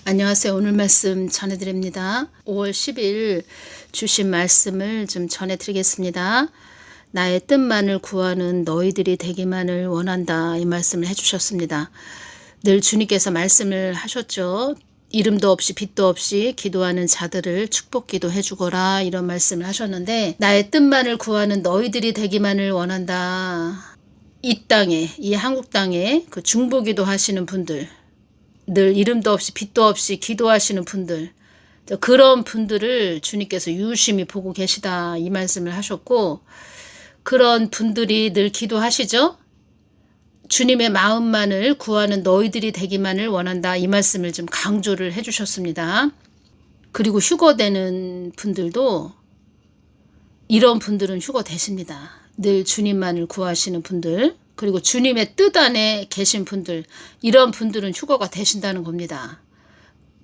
안녕하세요. 오늘 말씀 전해드립니다. 5월 10일 주신 말씀을 좀 전해드리겠습니다. 나의 뜻만을 구하는 너희들이 되기만을 원한다. 이 말씀을 해주셨습니다. 늘 주님께서 말씀을 하셨죠. 이름도 없이 빛도 없이 기도하는 자들을 축복기도 해주거라, 이런 말씀을 하셨는데, 나의 뜻만을 구하는 너희들이 되기만을 원한다. 이 땅에, 이 한국 땅에 그 중보기도 하시는 분들, 늘 이름도 없이 빛도 없이 기도하시는 분들, 그런 분들을 주님께서 유심히 보고 계시다, 이 말씀을 하셨고, 그런 분들이 늘 기도하시죠. 주님의 마음만을 구하는 너희들이 되기만을 원한다, 이 말씀을 좀 강조를 해주셨습니다. 그리고 휴거되는 분들도, 이런 분들은 휴거되십니다. 늘 주님만을 구하시는 분들, 그리고 주님의 뜻 안에 계신 분들, 이런 분들은 휴거가 되신다는 겁니다.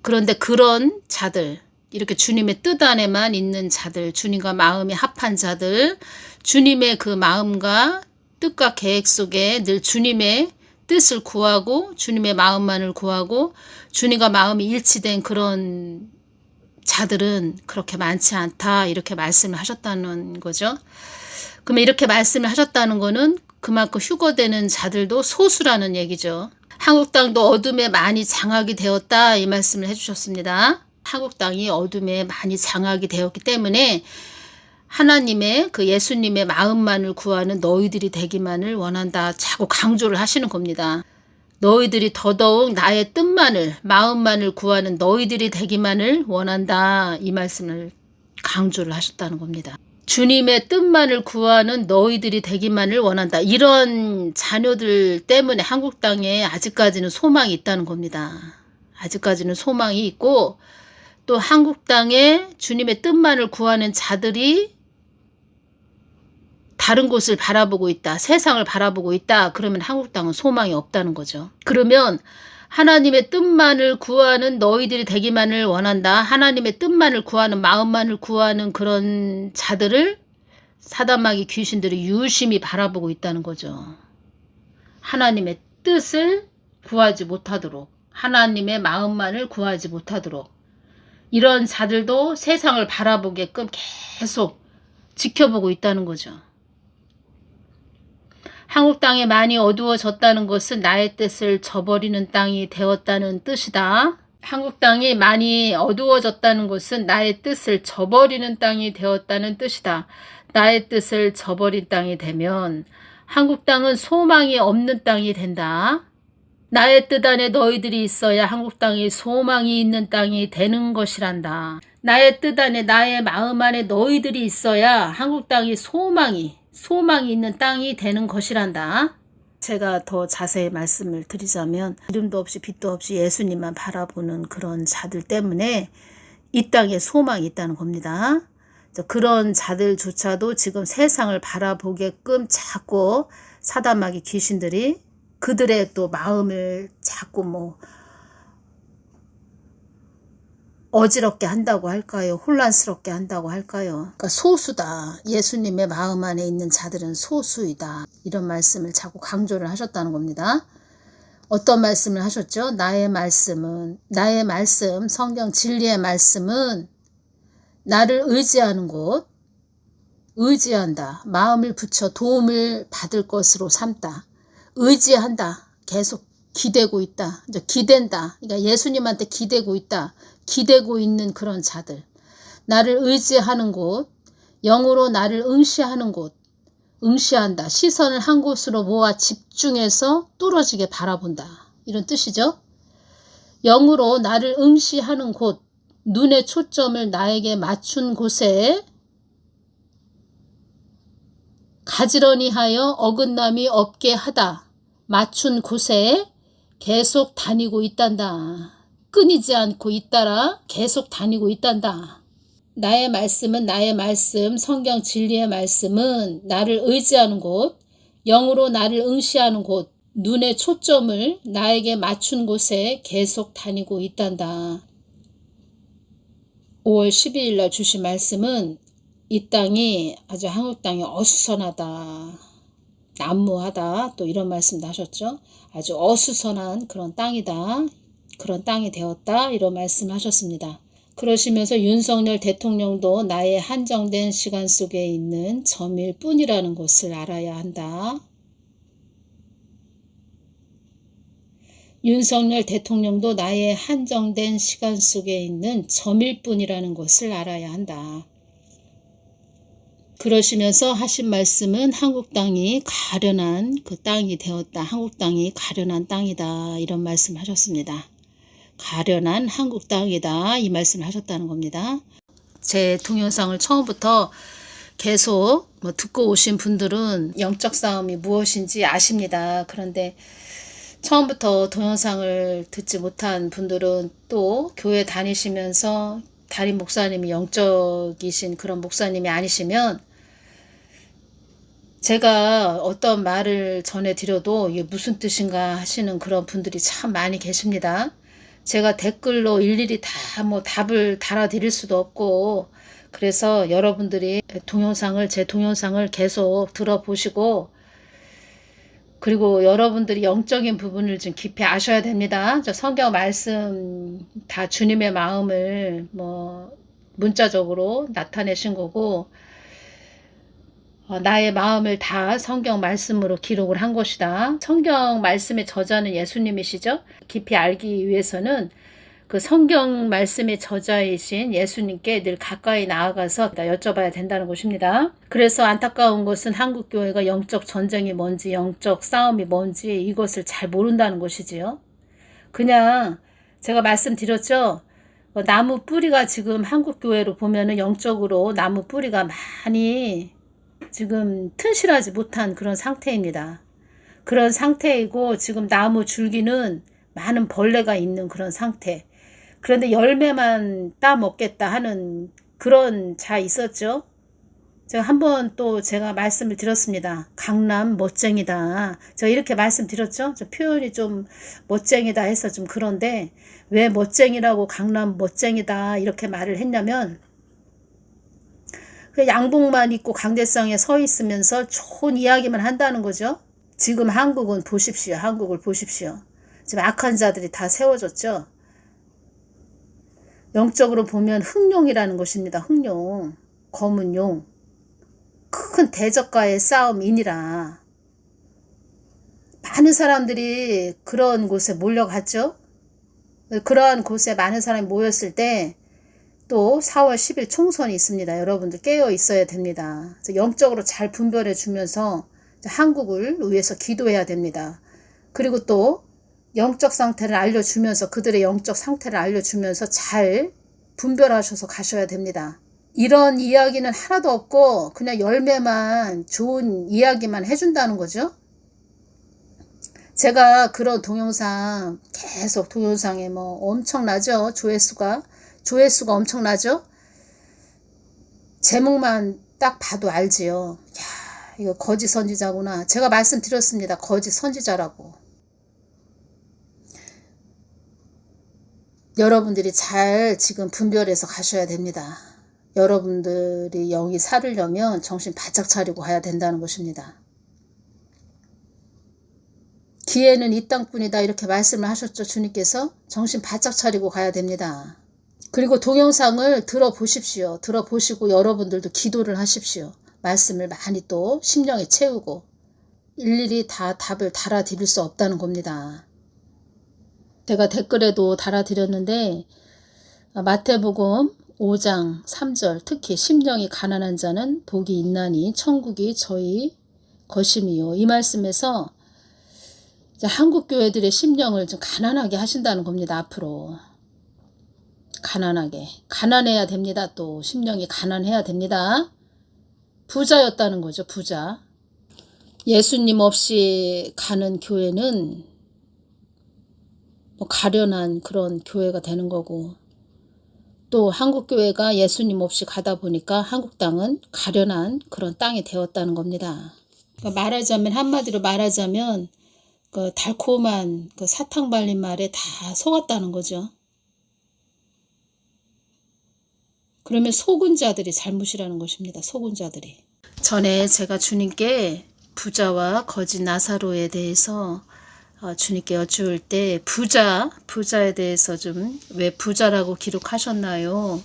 그런데 그런 자들, 이렇게 주님의 뜻 안에만 있는 자들, 주님과 마음이 합한 자들, 주님의 그 마음과 뜻과 계획 속에 늘 주님의 뜻을 구하고 주님의 마음만을 구하고 주님과 마음이 일치된 그런 자들은 그렇게 많지 않다, 이렇게 말씀을 하셨다는 거죠. 그러면 이렇게 말씀을 하셨다는 거는 그만큼 휴거되는 자들도 소수라는 얘기죠. 한국 땅도 어둠에 많이 장악이 되었다, 이 말씀을 해주셨습니다. 한국 땅이 어둠에 많이 장악이 되었기 때문에 하나님의 그 예수님의 마음만을 구하는 너희들이 되기만을 원한다, 자꾸 강조를 하시는 겁니다. 너희들이 더더욱 나의 뜻만을, 마음만을 구하는 너희들이 되기만을 원한다, 이 말씀을 강조를 하셨다는 겁니다. 주님의 뜻만을 구하는 너희들이 되기만을 원한다. 이런 자녀들 때문에 한국 땅에 아직까지는 소망이 있다는 겁니다. 아직까지는 소망이 있고, 또 한국 땅에 주님의 뜻만을 구하는 자들이 다른 곳을 바라보고 있다, 세상을 바라보고 있다, 그러면 한국 땅은 소망이 없다는 거죠. 그러면 하나님의 뜻만을 구하는 너희들이 되기만을 원한다, 하나님의 뜻만을 구하는, 마음만을 구하는 그런 자들을 사단마귀 귀신들이 유심히 바라보고 있다는 거죠. 하나님의 뜻을 구하지 못하도록, 하나님의 마음만을 구하지 못하도록, 이런 자들도 세상을 바라보게끔 계속 지켜보고 있다는 거죠. 한국 땅이 많이 어두워졌다는 것은 나의 뜻을 저버리는 땅이 되었다는 뜻이다. 한국 땅이 많이 어두워졌다는 것은 나의 뜻을 저버리는 땅이 되었다는 뜻이다. 나의 뜻을 저버린 땅이 되면 한국 땅은 소망이 없는 땅이 된다. 나의 뜻 안에 너희들이 있어야 한국 땅이 소망이 있는 땅이 되는 것이란다. 나의 뜻 안에, 나의 마음 안에 너희들이 있어야 한국 땅이 소망이 있는 땅이 되는 것이란다. 제가 더 자세히 말씀을 드리자면, 이름도 없이 빛도 없이 예수님만 바라보는 그런 자들 때문에 이 땅에 소망이 있다는 겁니다. 그런 자들조차도 지금 세상을 바라보게끔 자꾸 사단마귀 귀신들이 그들의 또 마음을 자꾸 어지럽게 한다고 할까요? 혼란스럽게 한다고 할까요? 그러니까 소수다. 예수님의 마음 안에 있는 자들은 소수이다. 이런 말씀을 자꾸 강조를 하셨다는 겁니다. 어떤 말씀을 하셨죠? 나의 말씀, 성경 진리의 말씀은 나를 의지하는 곳, 의지한다. 마음을 붙여 도움을 받을 것으로 삼다. 의지한다. 계속 기대고 있다. 이제 기댄다. 그러니까 예수님한테 기대고 있다. 기대고 있는 그런 자들. 나를 의지하는 곳, 영으로 나를 응시하는 곳, 응시한다. 시선을 한 곳으로 모아 집중해서 뚫어지게 바라본다. 이런 뜻이죠. 영으로 나를 응시하는 곳, 눈의 초점을 나에게 맞춘 곳에 가지런히 하여 어긋남이 없게 하다. 맞춘 곳에 계속 다니고 있단다. 끊이지 않고 잇따라 계속 다니고 있단다. 나의 말씀은, 나의 말씀, 성경 진리의 말씀은 나를 의지하는 곳, 영으로 나를 응시하는 곳, 눈의 초점을 나에게 맞춘 곳에 계속 다니고 있단다. 5월 12일 날 주신 말씀은 이 땅이 아주 한국 땅이 어수선하다, 난무하다, 또 이런 말씀도 하셨죠. 아주 어수선한 그런 땅이다. 그런 땅이 되었다. 이런 말씀하셨습니다. 그러시면서 윤석열 대통령도 나의 한정된 시간 속에 있는 점일 뿐이라는 것을 알아야 한다. 윤석열 대통령도 나의 한정된 시간 속에 있는 점일 뿐이라는 것을 알아야 한다. 그러시면서 하신 말씀은 한국 땅이 가련한 그 땅이 되었다. 한국 땅이 가련한 땅이다. 이런 말씀을 하셨습니다. 가련한 한국 땅이다. 이 말씀을 하셨다는 겁니다. 제 동영상을 처음부터 계속 듣고 오신 분들은 영적 싸움이 무엇인지 아십니다. 그런데 처음부터 동영상을 듣지 못한 분들은 또 교회 다니시면서 담임 목사님이 영적이신 그런 목사님이 아니시면 제가 어떤 말을 전해드려도 이게 무슨 뜻인가 하시는 그런 분들이 참 많이 계십니다. 제가 댓글로 일일이 다 답을 달아드릴 수도 없고, 그래서 여러분들이 제 동영상을 계속 들어보시고, 그리고 여러분들이 영적인 부분을 좀 깊이 아셔야 됩니다. 저 성경 말씀 다 주님의 마음을 문자적으로 나타내신 거고, 나의 마음을 다 성경 말씀으로 기록을 한 것이다. 성경 말씀의 저자는 예수님이시죠. 깊이 알기 위해서는 그 성경 말씀의 저자이신 예수님께 늘 가까이 나아가서 여쭤봐야 된다는 것입니다. 그래서 안타까운 것은 한국교회가 영적 전쟁이 뭔지, 영적 싸움이 뭔지 이것을 잘 모른다는 것이지요. 그냥 제가 말씀드렸죠. 나무 뿌리가 지금 한국교회로 보면은 영적으로 나무 뿌리가 많이 지금 튼실하지 못한 그런 상태입니다. 그런 상태이고 지금 나무 줄기는 많은 벌레가 있는 그런 상태. 그런데 열매만 따먹겠다 하는 그런 자 있었죠. 제가 한번 또 제가 말씀을 드렸습니다. 강남 멋쟁이다. 제가 이렇게 말씀드렸죠. 저 표현이 좀 멋쟁이다 해서 좀 그런데 왜 멋쟁이라고 강남 멋쟁이다 이렇게 말을 했냐면 양복만 입고 강대상에 서 있으면서 좋은 이야기만 한다는 거죠. 지금 한국은 보십시오. 한국을 보십시오. 지금 악한 자들이 다 세워졌죠. 영적으로 보면 흑룡이라는 것입니다. 흑룡, 검은 용. 큰 대적과의 싸움이니라. 많은 사람들이 그런 곳에 몰려갔죠. 그러한 곳에 많은 사람이 모였을 때 또 4월 10일 총선이 있습니다. 여러분들 깨어 있어야 됩니다. 영적으로 잘 분별해 주면서 한국을 위해서 기도해야 됩니다. 그리고 또 영적 상태를 알려주면서 그들의 영적 상태를 알려주면서 잘 분별하셔서 가셔야 됩니다. 이런 이야기는 하나도 없고 그냥 열매만 좋은 이야기만 해준다는 거죠. 제가 그런 동영상 계속 동영상에 엄청나죠. 조회수가 엄청나죠. 제목만 딱 봐도 알지요. 야, 이거 거짓 선지자구나. 제가 말씀드렸습니다. 거짓 선지자라고. 여러분들이 잘 지금 분별해서 가셔야 됩니다. 여러분들이 영이 살으려면 정신 바짝 차리고 가야 된다는 것입니다. 기회는 이 땅뿐이다 이렇게 말씀을 하셨죠. 주님께서 정신 바짝 차리고 가야 됩니다. 그리고 동영상을 들어보십시오. 들어보시고 여러분들도 기도를 하십시오. 말씀을 많이 또 심령에 채우고 일일이 다 답을 달아드릴 수 없다는 겁니다. 제가 댓글에도 달아드렸는데 마태복음 5장 3절 특히 심령이 가난한 자는 복이 있나니 천국이 저희 것임이요. 이 말씀에서 한국 교회들의 심령을 좀 가난하게 하신다는 겁니다. 앞으로. 가난해야 됩니다. 또 심령이 가난해야 됩니다. 부자였다는 거죠. 부자. 예수님 없이 가는 교회는 가련한 그런 교회가 되는 거고, 또 한국 교회가 예수님 없이 가다 보니까 한국 땅은 가련한 그런 땅이 되었다는 겁니다. 그러니까 한마디로 말하자면 그 달콤한 그 사탕 발린 말에 다 속았다는 거죠. 그러면 속은 자들이 잘못이라는 것입니다. 속은 자들이. 전에 제가 주님께 부자와 거짓 나사로에 대해서 주님께 여쭈을 때 부자에 대해서 좀 왜 부자라고 기록하셨나요?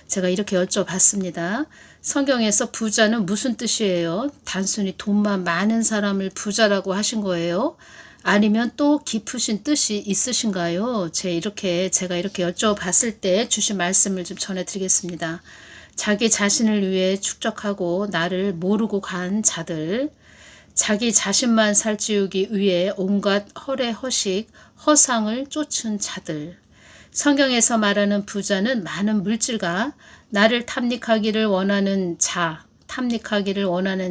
제가 이렇게 여쭤봤습니다. 성경에서 부자는 무슨 뜻이에요? 단순히 돈만 많은 사람을 부자라고 하신 거예요? 아니면 또 깊으신 뜻이 있으신가요? 제가 이렇게 여쭤봤을 때 주신 말씀을 좀 전해드리겠습니다. 자기 자신을 위해 축적하고 나를 모르고 간 자들, 자기 자신만 살찌우기 위해 온갖 허례허식, 허상을 쫓은 자들. 성경에서 말하는 부자는 많은 물질과 나를 탐닉하기를 원하는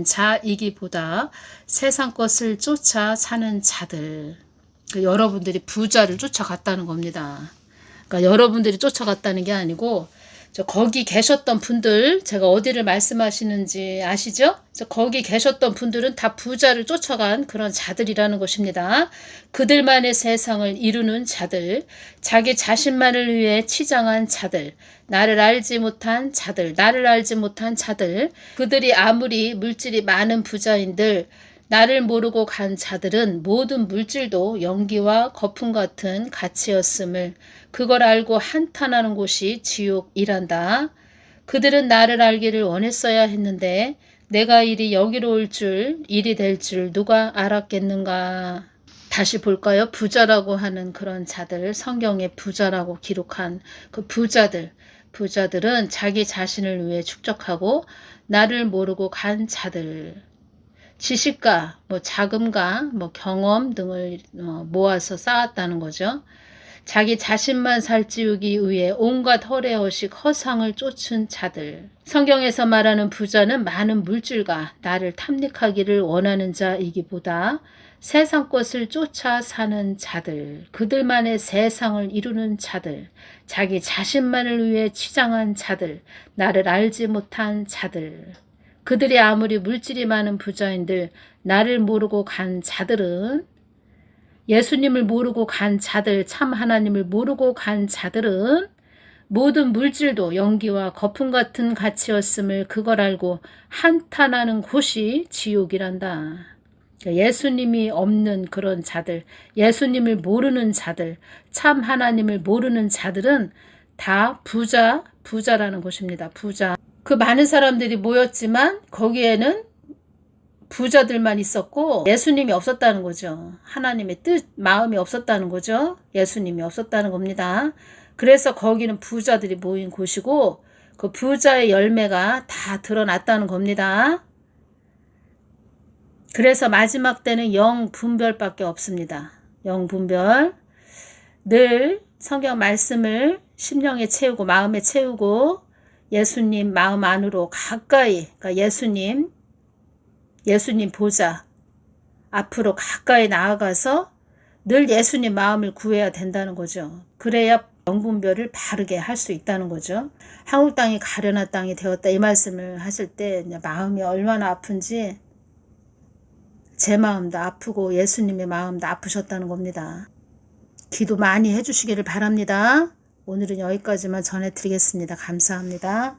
자이기보다 세상 것을 쫓아 사는 자들. 여러분들이 부자를 쫓아갔다는 겁니다. 그러니까 여러분들이 쫓아갔다는 게 아니고 거기 계셨던 분들, 제가 어디를 말씀하시는지 아시죠? 거기 계셨던 분들은 다 부자를 쫓아간 그런 자들이라는 것입니다. 그들만의 세상을 이루는 자들, 자기 자신만을 위해 치장한 자들, 나를 알지 못한 자들, 그들이 아무리 물질이 많은 부자인들, 나를 모르고 간 자들은 모든 물질도 연기와 거품 같은 가치였음을 그걸 알고 한탄하는 곳이 지옥이란다. 그들은 나를 알기를 원했어야 했는데 내가 일이 일이 될 줄 누가 알았겠는가. 다시 볼까요? 부자라고 하는 그런 자들, 성경에 부자라고 기록한 그 부자들은 자기 자신을 위해 축적하고 나를 모르고 간 자들. 지식과 자금과 경험 등을 모아서 쌓았다는 거죠. 자기 자신만 살찌우기 위해 온갖 허례허식 허상을 쫓은 자들. 성경에서 말하는 부자는 많은 물질과 나를 탐닉하기를 원하는 자이기보다 세상 것을 쫓아 사는 자들, 그들만의 세상을 이루는 자들, 자기 자신만을 위해 치장한 자들, 나를 알지 못한 자들. 그들이 아무리 물질이 많은 부자인들, 나를 모르고 간 자들은, 예수님을 모르고 간 자들, 참 하나님을 모르고 간 자들은 모든 물질도 연기와 거품 같은 가치였음을 그걸 알고 한탄하는 곳이 지옥이란다. 예수님이 없는 그런 자들, 예수님을 모르는 자들, 참 하나님을 모르는 자들은 다 부자라는 것입니다. 부자. 그 많은 사람들이 모였지만 거기에는 부자들만 있었고 예수님이 없었다는 거죠. 하나님의 마음이 없었다는 거죠. 예수님이 없었다는 겁니다. 그래서 거기는 부자들이 모인 곳이고 그 부자의 열매가 다 드러났다는 겁니다. 그래서 마지막 때는 영분별밖에 없습니다. 영분별. 늘 성경 말씀을 심령에 채우고 마음에 채우고 예수님 마음 안으로 가까이, 그러니까 예수님 보자 앞으로 가까이 나아가서 늘 예수님 마음을 구해야 된다는 거죠. 그래야 영분별을 바르게 할 수 있다는 거죠. 한국 땅이 가련한 땅이 되었다 이 말씀을 하실 때 마음이 얼마나 아픈지 제 마음도 아프고 예수님의 마음도 아프셨다는 겁니다. 기도 많이 해주시기를 바랍니다. 오늘은 여기까지만 전해드리겠습니다. 감사합니다.